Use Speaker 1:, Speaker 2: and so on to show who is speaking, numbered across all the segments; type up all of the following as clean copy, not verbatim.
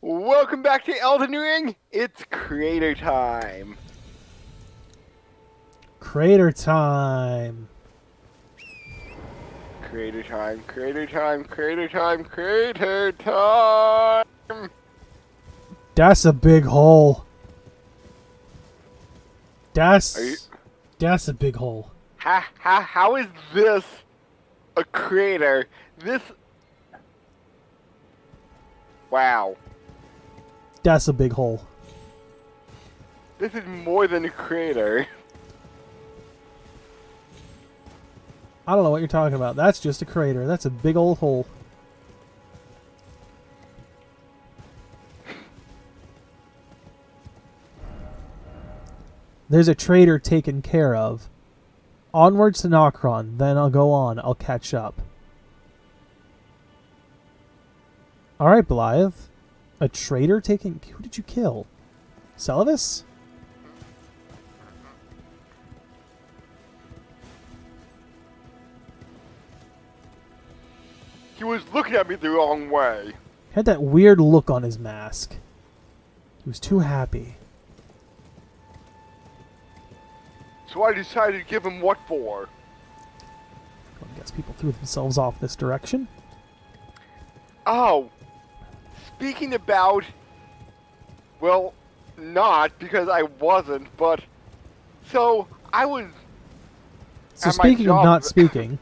Speaker 1: Welcome back to Elden Ring. It's Crater Time.
Speaker 2: Crater time.
Speaker 1: Crater Time. Crater Time. Crater Time. Crater Time.
Speaker 2: That's a big hole.
Speaker 1: Are you?
Speaker 2: That's a big hole.
Speaker 1: How is this a crater? This. Wow.
Speaker 2: That's a big hole.
Speaker 1: This is more than a crater.
Speaker 2: I don't know what you're talking about. That's just a crater. That's a big old hole. There's a traitor taken care of. Onwards to Nokron. Then I'll go on. I'll catch up. Alright, Blythe. A traitor taken... Who did you kill? Celavis?
Speaker 1: He was looking at me the wrong way.
Speaker 2: Had that weird look on his mask. He was too happy.
Speaker 1: So I decided to give him what for?
Speaker 2: Well, I guess people threw themselves off this direction.
Speaker 1: Oh. Speaking about... Well, not, because I wasn't, but... So, I was...
Speaker 2: So
Speaker 1: at my
Speaker 2: speaking of
Speaker 1: job-
Speaker 2: not speaking...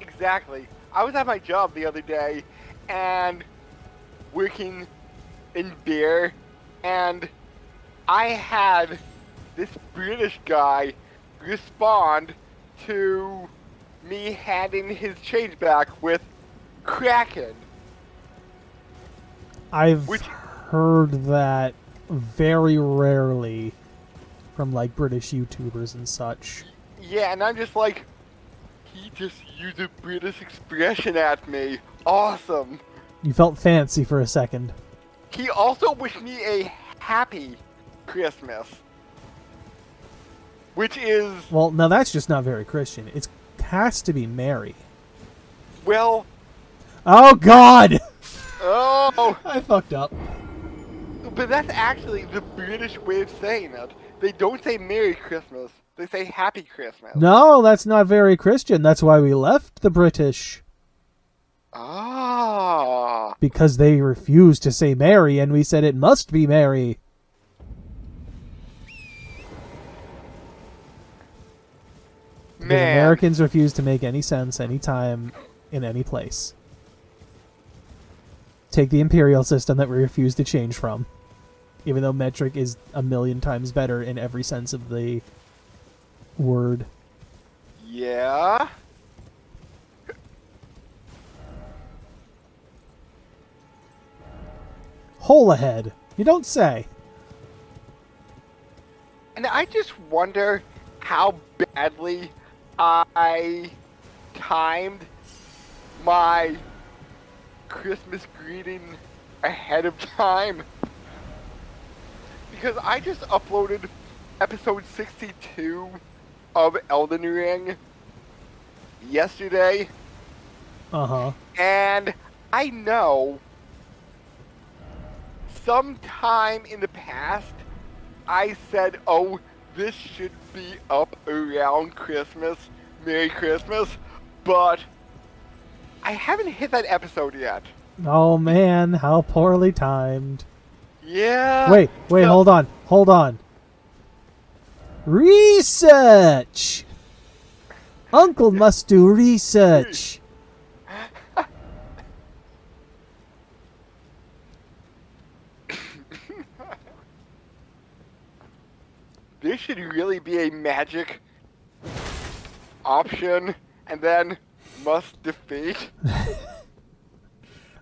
Speaker 1: Exactly. I was at my job the other day, and working in beer, and I had this British guy respond to me handing his change back with Kraken.
Speaker 2: I've
Speaker 1: Which-
Speaker 2: heard that very rarely from like British YouTubers and such.
Speaker 1: Yeah, and I'm just like, he just used a British expression at me. Awesome.
Speaker 2: You felt fancy for a second.
Speaker 1: He also wished me a happy Christmas. Which is,
Speaker 2: Well, now that's just not very Christian. It has to be Mary.
Speaker 1: well,
Speaker 2: Oh God!
Speaker 1: oh,
Speaker 2: I fucked up.
Speaker 1: but that's actually the British way of saying it. They don't say Merry Christmas. They say Happy Christmas.
Speaker 2: No, that's not very Christian. That's why we left the British.
Speaker 1: Ah.
Speaker 2: Because they refused to say Mary, and we said it must be Mary. Because
Speaker 1: Man.
Speaker 2: Americans refuse to make any sense anytime, in any place. Take the imperial system that we refuse to change from. Even though metric is a million times better in every sense of the word.
Speaker 1: Yeah.
Speaker 2: Hole ahead. You don't say.
Speaker 1: And I just wonder how badly I timed my Christmas greeting ahead of time. Because I just uploaded episode 62 of Elden Ring yesterday,
Speaker 2: Uh-huh.
Speaker 1: and I know sometime in the past I said, oh, this should be up around Christmas, Merry Christmas, but I haven't hit that episode yet.
Speaker 2: Oh man, how poorly timed.
Speaker 1: Yeah.
Speaker 2: Wait,
Speaker 1: so-
Speaker 2: hold on. Research! Uncle must do research.
Speaker 1: There should really be a magic option, and then must defeat.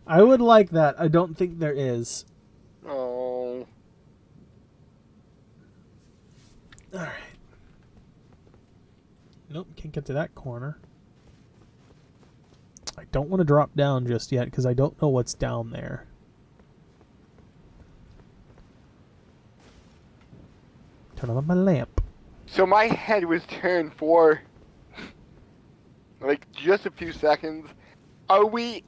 Speaker 2: I would like that. I don't think there is.
Speaker 1: Oh.
Speaker 2: Alright. Nope, can't get to that corner. I don't want to drop down just yet because I don't know what's down there. Turn on my lamp.
Speaker 1: So my head was turned for like just a few seconds. Are we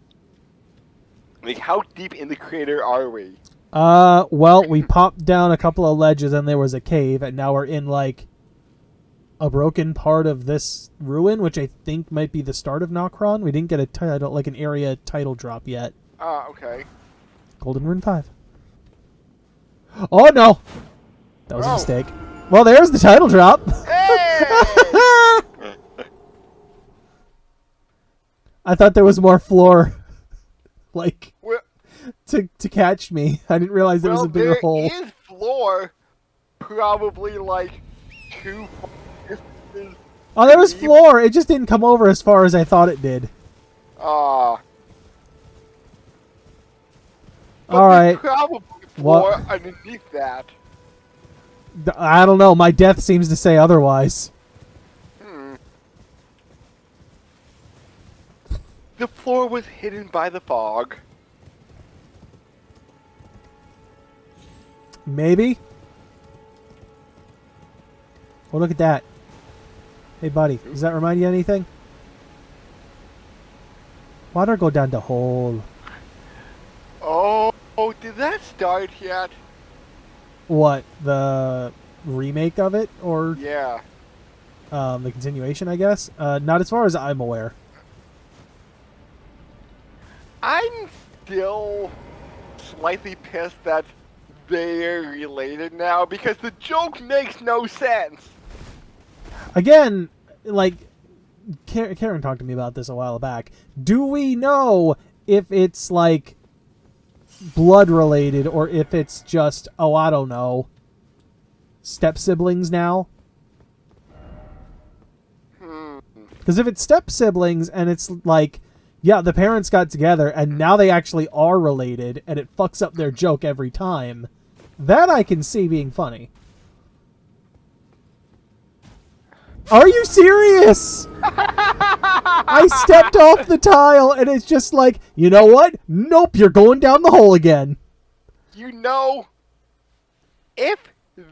Speaker 1: Like, how deep in the crater are we?
Speaker 2: Well, we popped down a couple of ledges and there was a cave, and now we're in, like, a broken part of this ruin, which I think might be the start of Nokron. We didn't get a title, like an area title drop yet.
Speaker 1: Okay.
Speaker 2: Golden Rune 5. Oh, no! That was a
Speaker 1: Oh.
Speaker 2: mistake. Well, there's the title drop.
Speaker 1: Hey!
Speaker 2: I thought there was more floor, like,
Speaker 1: Well,
Speaker 2: to catch me. I didn't realize there was a bigger hole.
Speaker 1: There is floor, probably like 2 distances.
Speaker 2: Oh, there was
Speaker 1: deep.
Speaker 2: floor. It just didn't come over as far as I thought it did.
Speaker 1: But
Speaker 2: All right.
Speaker 1: there's probably floor
Speaker 2: What?
Speaker 1: underneath that.
Speaker 2: I don't know. My death seems to say otherwise.
Speaker 1: The floor was hidden by the fog.
Speaker 2: Maybe. Oh, look at that. Hey, buddy. Does that remind you of anything? Water go down the hole.
Speaker 1: Oh, did that start yet?
Speaker 2: What? The remake of it? Or
Speaker 1: Yeah.
Speaker 2: the continuation, I guess? Not as far as I'm aware.
Speaker 1: I'm still slightly pissed that they're related now because the joke makes no sense.
Speaker 2: Again, like, Karen talked to me about this a while back. Do we know if it's, like, blood related or if it's just, oh, I don't know, step siblings now? Because if it's step siblings and it's like, yeah, the parents got together and now they actually are related and it fucks up their joke every time, that I can see being funny. Are you serious? I stepped off the tile and it's just like, you know what? Nope, you're going down the hole again.
Speaker 1: You know, if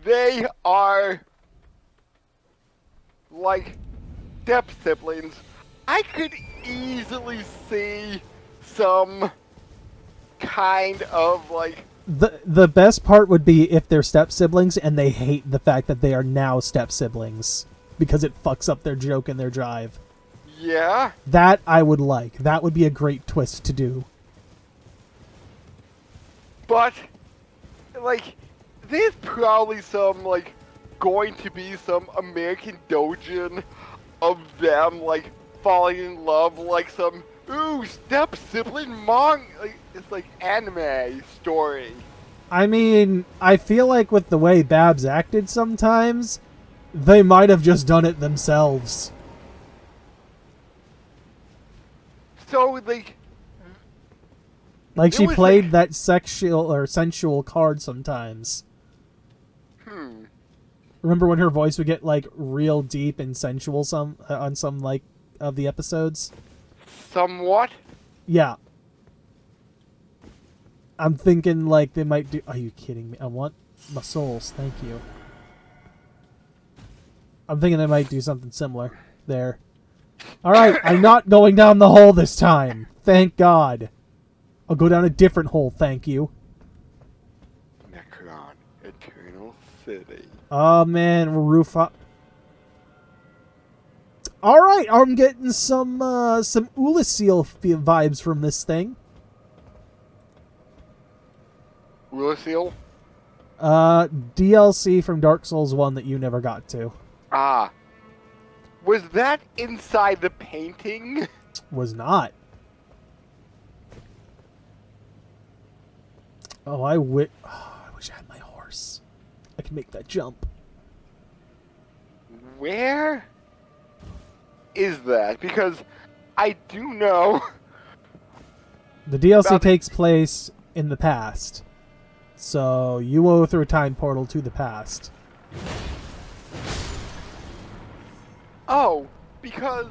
Speaker 1: they are like step siblings, I could easily see some kind of like
Speaker 2: The best part would be if they're step siblings and they hate the fact that they are now step siblings because it fucks up their joke and their jive.
Speaker 1: yeah.
Speaker 2: That I would like. That would be a great twist to do.
Speaker 1: But like there's probably some like going to be some American doujin of them like falling in love, like some step sibling like it's like anime story.
Speaker 2: I mean, I feel like with the way Babs acted sometimes, they might have just done it themselves.
Speaker 1: So like
Speaker 2: Like she
Speaker 1: was,
Speaker 2: played
Speaker 1: like-
Speaker 2: that sexual or sensual card sometimes. Remember when her voice would get like real deep and sensual on some like of the episodes?
Speaker 1: somewhat.
Speaker 2: Yeah. I'm thinking like they might do. Are you kidding me? I want my souls. Thank you. I'm thinking they might do something similar there. All right, I'm not going down the hole this time. Thank God. I'll go down a different hole. Thank you.
Speaker 1: Nokron, Eternal City.
Speaker 2: Oh man, roof up. All right, I'm getting some Ulasil vibes from this thing.
Speaker 1: Lucille?
Speaker 2: DLC from Dark Souls 1 that you never got to.
Speaker 1: Ah. Was that inside the painting?
Speaker 2: Was not. Oh, I wish I had my horse. I can make that jump.
Speaker 1: Where is that? Because I do know.
Speaker 2: The DLC
Speaker 1: About-
Speaker 2: takes place in the past. So you go through a time portal to the past.
Speaker 1: Oh, because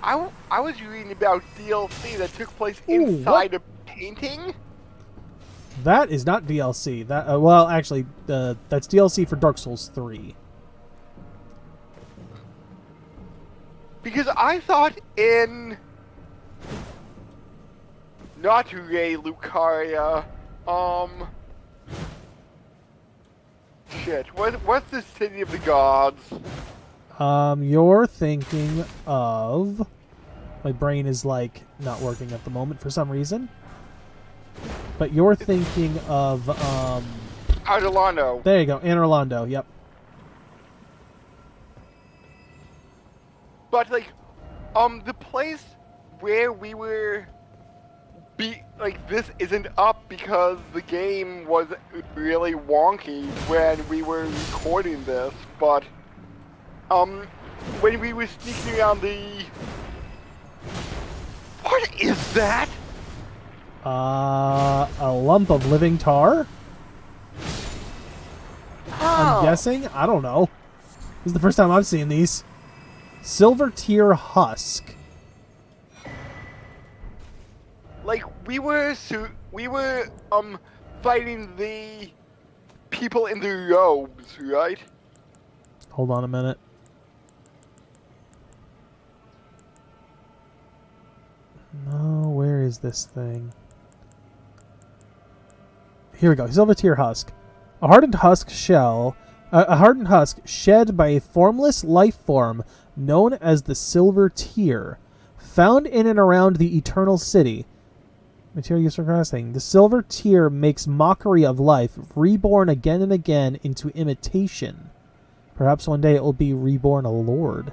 Speaker 1: I was reading about DLC that took place
Speaker 2: Ooh,
Speaker 1: inside a painting?
Speaker 2: That is not DLC. That well, actually, that's DLC for Dark Souls 3.
Speaker 1: Because I thought in Not Ray Lucaria. Shit. What's the city of the gods?
Speaker 2: You're thinking of... My brain is, like, not working at the moment for some reason. But you're thinking of,
Speaker 1: Adelano.
Speaker 2: There you go, Anne Orlando, yep.
Speaker 1: But, like, the place where we were... this isn't up because the game was really wonky when we were recording this, but, when we were sneaking around the... What is that?
Speaker 2: A lump of living tar? I'm guessing? I don't know. This is the first time I've seen these. Silver Tear Husk.
Speaker 1: Like, we were fighting the people in the robes, right?
Speaker 2: Hold on a minute. No, where is this thing? Here we go. Silver Tear Husk. A hardened husk shell. A hardened husk shed by a formless life form known as the Silver Tear, found in and around the Eternal City. Material used for crafting. The Silver Tear makes mockery of life, reborn again and again into imitation. Perhaps one day it will be reborn a lord.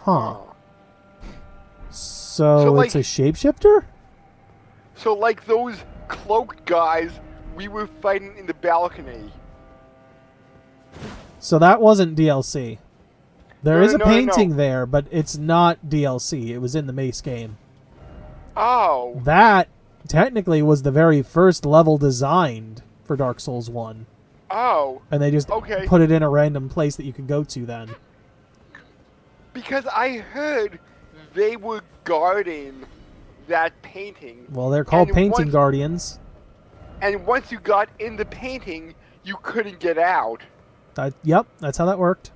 Speaker 2: Huh. So
Speaker 1: like,
Speaker 2: it's a shapeshifter?
Speaker 1: So, like those cloaked guys we were fighting in the balcony.
Speaker 2: So that wasn't DLC. There is a
Speaker 1: No.
Speaker 2: painting there, but it's not DLC. It was in the Mace game.
Speaker 1: Oh.
Speaker 2: That, technically, was the very first level designed for Dark Souls 1.
Speaker 1: Oh.
Speaker 2: And they just put it in a random place that you could go to then.
Speaker 1: Because I heard they were guarding that painting.
Speaker 2: Well, they're called Painting Guardians.
Speaker 1: And once you got in the painting, you couldn't get out.
Speaker 2: Yep, that's how that worked.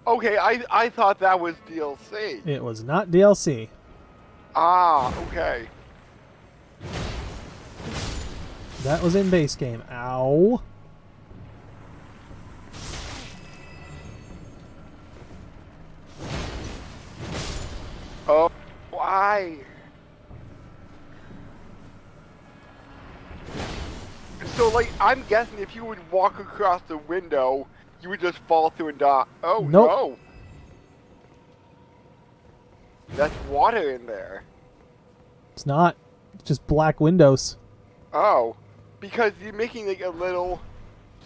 Speaker 1: Okay, I thought that was DLC.
Speaker 2: It was not DLC.
Speaker 1: Ah, okay.
Speaker 2: That was in base game. Ow.
Speaker 1: Oh, why? So, like, I'm guessing if you would walk across the window, you would just fall through and die. Oh,
Speaker 2: nope.
Speaker 1: No. That's water in there.
Speaker 2: It's not. It's just black windows.
Speaker 1: Oh. Because you're making, like, a little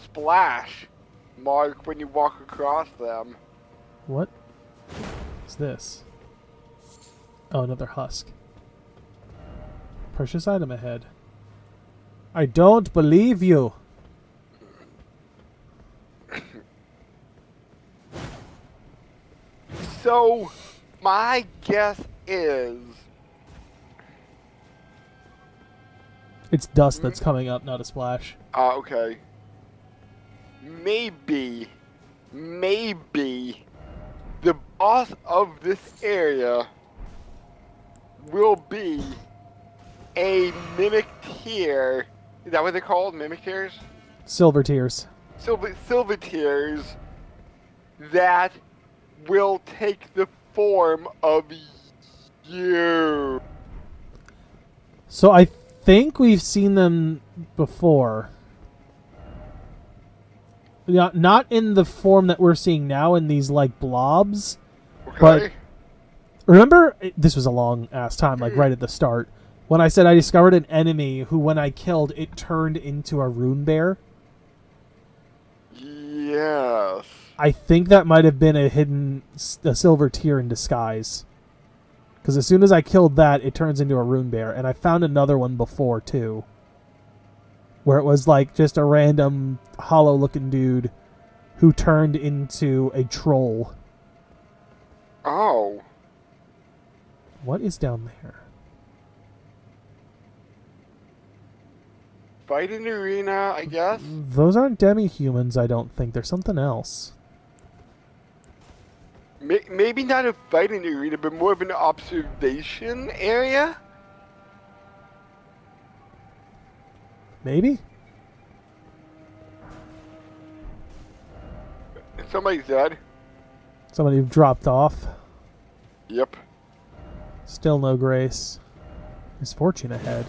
Speaker 1: splash mark when you walk across them.
Speaker 2: What is this? Oh, another husk. Precious item ahead. I don't believe you.
Speaker 1: So, my guess is...
Speaker 2: It's dust that's coming up, not a splash.
Speaker 1: Okay. Maybe the boss of this area will be a mimic tier. Is that what they're called? Mimic tiers?
Speaker 2: Silver Tears.
Speaker 1: Silver tiers that will take the form of you.
Speaker 2: So I think we've seen them before. Yeah, not in the form that we're seeing now in these like blobs.
Speaker 1: Okay.
Speaker 2: But remember, this was a long ass time, like right at the start, when I said I discovered an enemy who, when I killed, it turned into a rune bear.
Speaker 1: Yes.
Speaker 2: I think that might have been a Silver Tear in disguise. Because as soon as I killed that, it turns into a rune bear. And I found another one before, too. Where it was like just a random hollow-looking dude who turned into a troll.
Speaker 1: Oh.
Speaker 2: What is down there?
Speaker 1: Fighting arena, I guess?
Speaker 2: Those aren't demi-humans, I don't think. There's something else.
Speaker 1: maybe not a fighting arena, but more of an observation area?
Speaker 2: Maybe?
Speaker 1: Somebody's dead.
Speaker 2: Somebody dropped off.
Speaker 1: Yep.
Speaker 2: Still no grace. Misfortune ahead.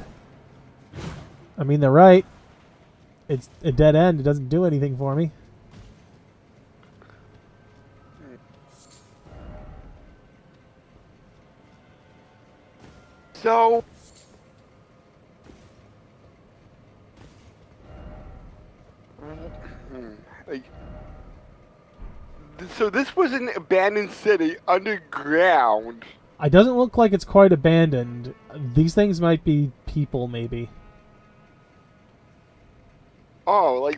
Speaker 2: I mean, they're right. It's a dead end. It doesn't do anything for me.
Speaker 1: So... like... So this was an abandoned city underground.
Speaker 2: It doesn't look like it's quite abandoned. These things might be people, maybe.
Speaker 1: Oh,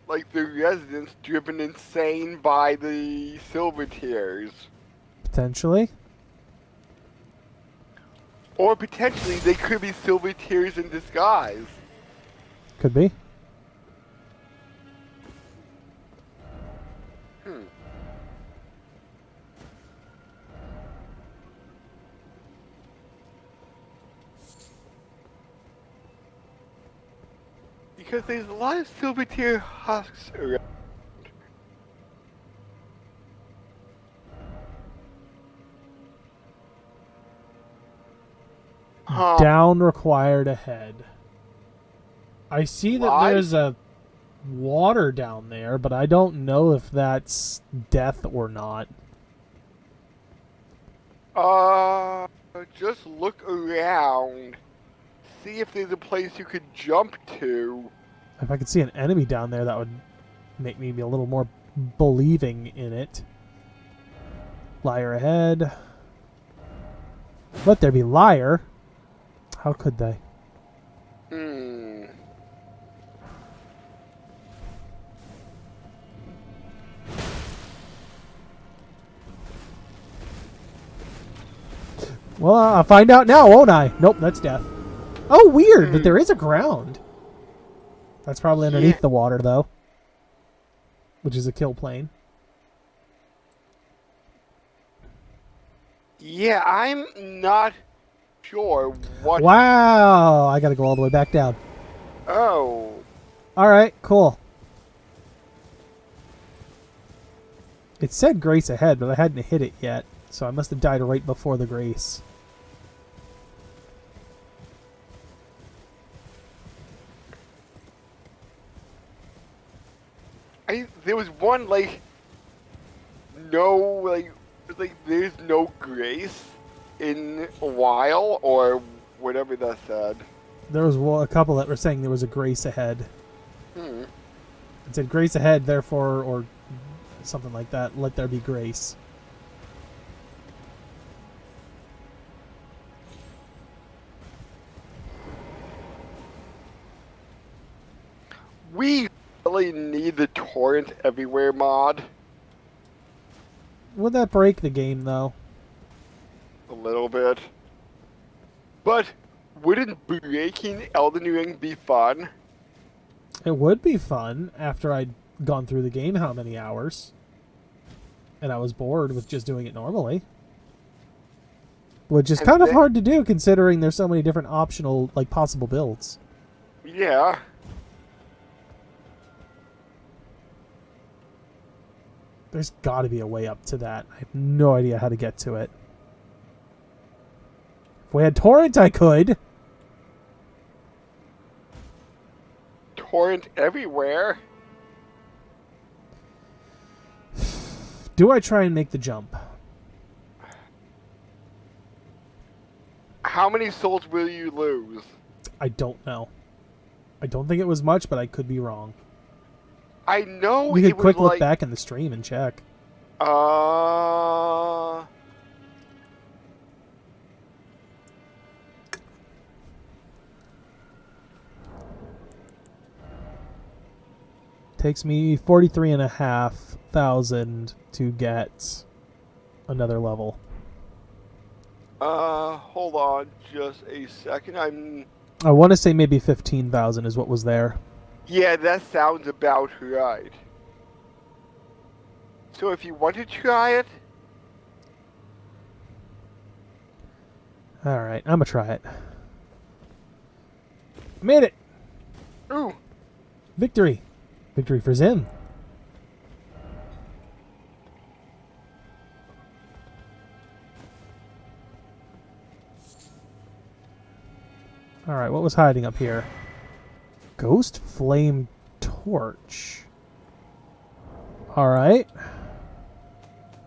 Speaker 1: like the residents driven insane by the silver tears.
Speaker 2: Potentially.
Speaker 1: Or potentially they could be silver tears in disguise.
Speaker 2: Could be.
Speaker 1: Because there's a lot of silver tear husks around.
Speaker 2: Down required ahead. I see that there's a water down there, but I don't know if that's death or not.
Speaker 1: Just look around. See if there's a place you could jump to.
Speaker 2: If I could see an enemy down there, that would make me be a little more believing in it. Liar ahead. Let there be liar. How could they? Well, I'll find out now, won't I? Nope, that's death. Oh, weird that there is a ground. That's probably underneath the water, though. Which is a kill plane.
Speaker 1: Yeah, I'm not sure what...
Speaker 2: Wow! I gotta go all the way back down.
Speaker 1: Oh.
Speaker 2: Alright, cool. It said grace ahead, but I hadn't hit it yet. So I must have died right before the grace.
Speaker 1: There was one, like, there's no grace in a while, or whatever that said.
Speaker 2: There was a couple that were saying there was a grace ahead. It said grace ahead, therefore, or something like that. Let there be grace.
Speaker 1: We really need the torrent everywhere mod.
Speaker 2: Would that break the game, though?
Speaker 1: A little bit. But wouldn't breaking Elden Ring be fun?
Speaker 2: It would be fun after I'd gone through the game how many hours. And I was bored with just doing it normally. Which is kind of hard to do considering there's so many different optional, like, possible builds.
Speaker 1: Yeah.
Speaker 2: There's got to be a way up to that. I have no idea how to get to it. If we had torrent, I could.
Speaker 1: Torrent everywhere?
Speaker 2: Do I try and make the jump?
Speaker 1: How many souls will you lose?
Speaker 2: I don't know. I don't think it was much, but I could be wrong.
Speaker 1: I know
Speaker 2: we
Speaker 1: it
Speaker 2: could
Speaker 1: was
Speaker 2: quick look
Speaker 1: like,
Speaker 2: back in the stream and check. Takes me 43,500 to get another level.
Speaker 1: Hold on just a second.
Speaker 2: I want to say maybe 15,000 is what was there.
Speaker 1: Yeah, that sounds about right. So if you want to try it,
Speaker 2: Alright, I'm gonna try it. Made it!
Speaker 1: Ooh.
Speaker 2: Victory! Victory for Zim. Alright, what was hiding up here? Ghost Flame Torch. Alright.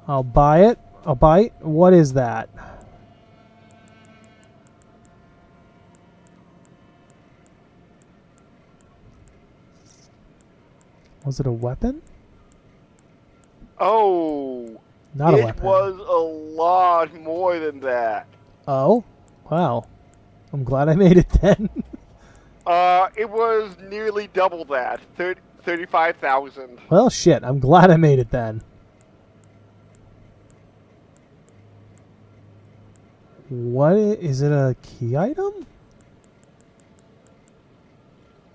Speaker 2: I'll buy it. I'll buy it. What is that? Was it a weapon?
Speaker 1: Oh.
Speaker 2: Not a
Speaker 1: It
Speaker 2: weapon.
Speaker 1: was a lot more than that.
Speaker 2: Oh? Wow. I'm glad I made it then.
Speaker 1: It was nearly double that. 35,000.
Speaker 2: Well, shit. I'm glad I made it then. What is it? A key item?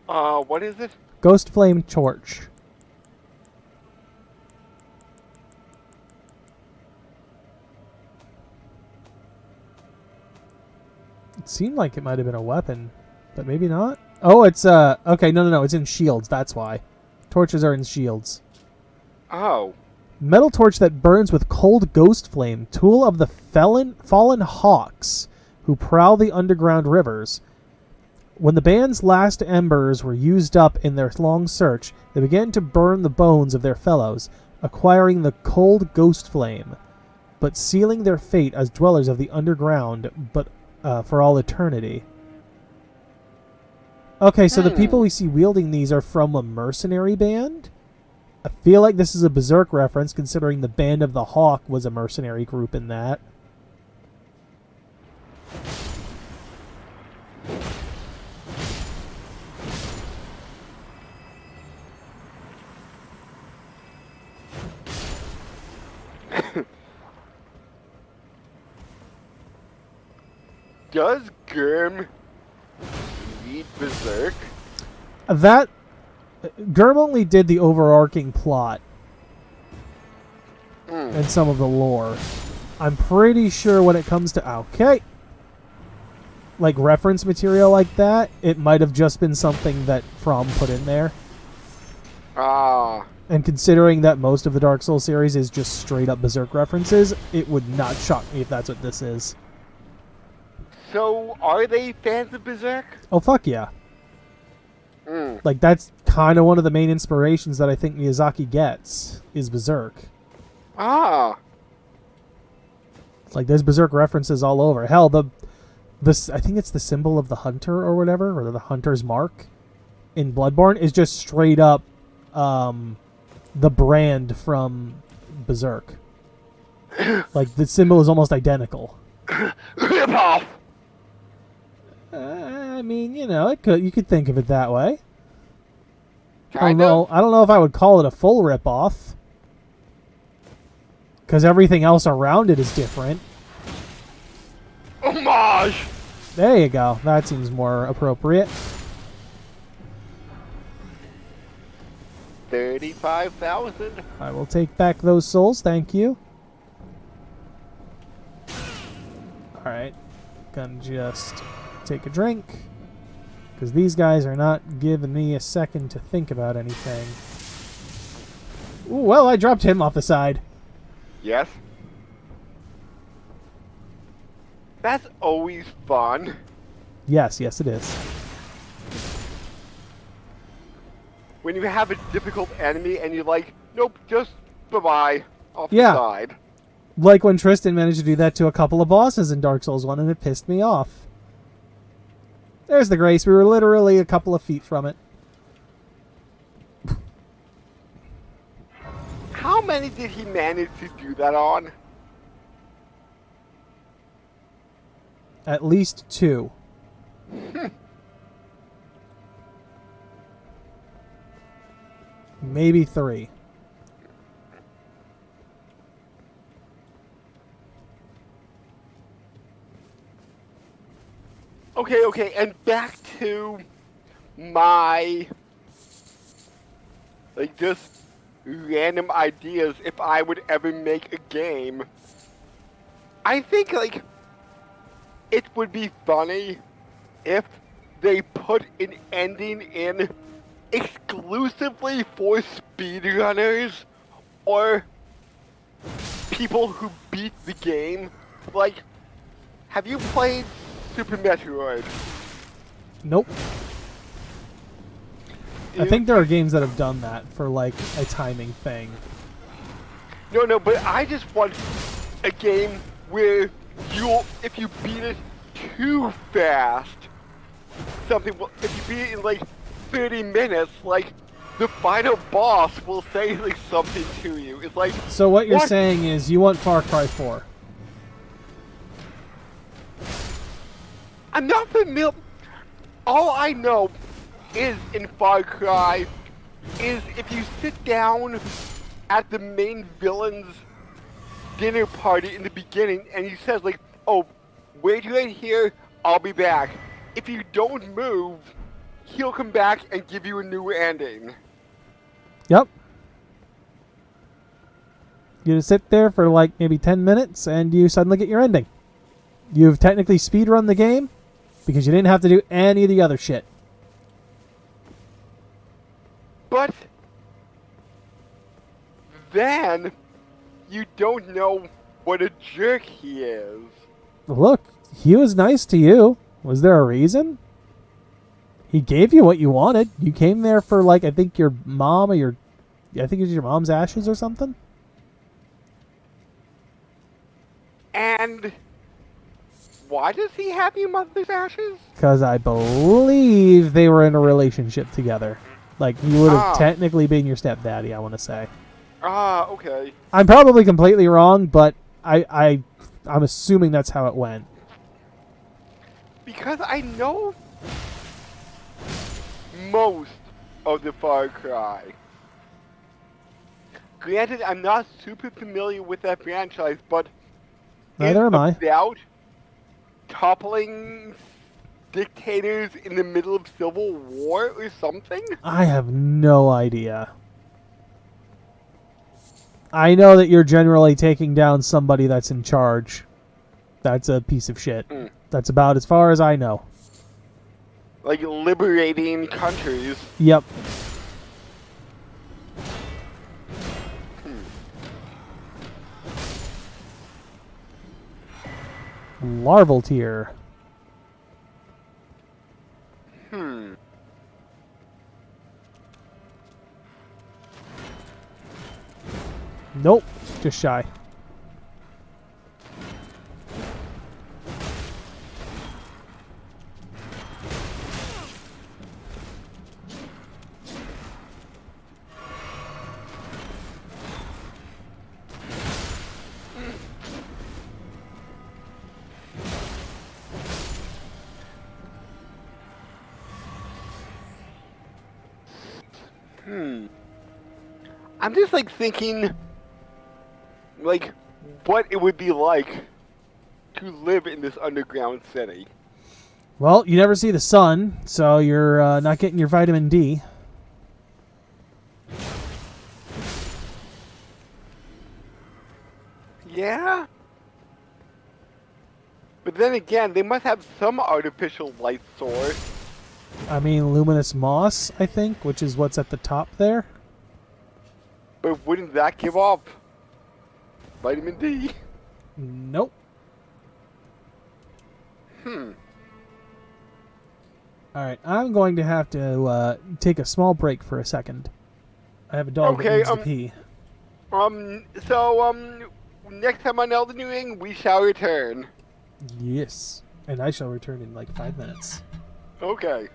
Speaker 1: What is it?
Speaker 2: Ghost Flame Torch. It seemed like it might have been a weapon, but maybe not. Oh, it's okay, no, it's in shields, that's why. Torches are in shields.
Speaker 1: Oh.
Speaker 2: Metal torch that burns with cold ghost flame, tool of the fallen hawks who prowl the underground rivers. When the band's last embers were used up in their long search, they began to burn the bones of their fellows, acquiring the cold ghost flame, but sealing their fate as dwellers of the underground, but for all eternity. Okay, so the people we see wielding these are from a mercenary band? I feel like this is a Berserk reference, considering the Band of the Hawk was a mercenary group in that.
Speaker 1: Does Gurm read Berserk?
Speaker 2: That Germ only did the overarching plot and some of the lore. I'm pretty sure when it comes to like reference material like that, it might have just been something that From put in there.
Speaker 1: Ah.
Speaker 2: And considering that most of the Dark Souls series is just straight up Berserk references, it would not shock me if that's what this is.
Speaker 1: So, are they fans of Berserk?
Speaker 2: Oh, fuck yeah. Like, that's kind of one of the main inspirations that I think Miyazaki gets, is Berserk.
Speaker 1: Ah.
Speaker 2: Like, there's Berserk references all over. Hell, I think it's the symbol of the hunter or whatever, or the hunter's mark in Bloodborne is just straight up the brand from Berserk. Like, the symbol is almost identical.
Speaker 1: Rip off!
Speaker 2: I mean, you know, you could think of it that way.
Speaker 1: Kind of?
Speaker 2: I don't know if I would call it a full rip-off. Because everything else around it is different.
Speaker 1: Homage!
Speaker 2: There you go. That seems more appropriate.
Speaker 1: 35,000.
Speaker 2: I will take back those souls, thank you. Alright. Gonna just take a drink. Because these guys are not giving me a second to think about anything. Ooh, well, I dropped him off the side.
Speaker 1: Yes. That's always fun.
Speaker 2: Yes, yes it is.
Speaker 1: When you have a difficult enemy and you're like, nope, just bye-bye, off
Speaker 2: Yeah.
Speaker 1: the side.
Speaker 2: Like when Tristan managed to do that to a couple of bosses in Dark Souls 1 and it pissed me off. There's the grace. We were literally a couple of feet from it.
Speaker 1: How many did he manage to do that on?
Speaker 2: At least 2. Maybe 3.
Speaker 1: Okay, and back to my, like, just random ideas if I would ever make a game. I think, like, it would be funny if they put an ending in exclusively for speedrunners or people who beat the game. Like, have you played Super Metroid?
Speaker 2: Nope. I think there are games that have done that for like a timing thing.
Speaker 1: No, but I just want a game where if you beat it too fast, if you beat it in like 30 minutes, like the final boss will say like something to you. It's like,
Speaker 2: so what you're saying is you want Far Cry 4.
Speaker 1: I'm not familiar. All I know is in Far Cry is if you sit down at the main villain's dinner party in the beginning and he says like, oh, wait right here, I'll be back. If you don't move, he'll come back and give you a new ending.
Speaker 2: Yep. You just sit there for like maybe 10 minutes and you suddenly get your ending. You've technically speedrun the game because you didn't have to do any of the other shit.
Speaker 1: But then you don't know what a jerk he is.
Speaker 2: Look, he was nice to you. Was there a reason? He gave you what you wanted. You came there for like, I think your mom or I think it was your mom's ashes or something.
Speaker 1: And why does he have your mother's ashes?
Speaker 2: Because I believe they were in a relationship together. Like, you would have technically been your stepdaddy, I want to say.
Speaker 1: Okay.
Speaker 2: I'm probably completely wrong, but I'm assuming that's how it went.
Speaker 1: Because I know most of the Far Cry. Granted, I'm not super familiar with that franchise, but
Speaker 2: Neither am I.
Speaker 1: About toppling dictators in the middle of civil war or something?
Speaker 2: I have no idea. I know that you're generally taking down somebody that's in charge. That's a piece of shit. That's about as far as I know.
Speaker 1: Like liberating countries.
Speaker 2: Yep. Larval tier. Nope. Just shy.
Speaker 1: I'm just like thinking, like, what it would be like to live in this underground city.
Speaker 2: Well, you never see the sun, so you're not getting your vitamin D.
Speaker 1: Yeah? But then again, they must have some artificial light source.
Speaker 2: I mean, luminous moss, I think, which is what's at the top there.
Speaker 1: But wouldn't that give off vitamin D?
Speaker 2: Nope. Alright, I'm going to have to take a small break for a second. I have a dog that needs to pee.
Speaker 1: Next time on Elden Ring, we shall return.
Speaker 2: Yes. And I shall return in like 5 minutes.
Speaker 1: Okay.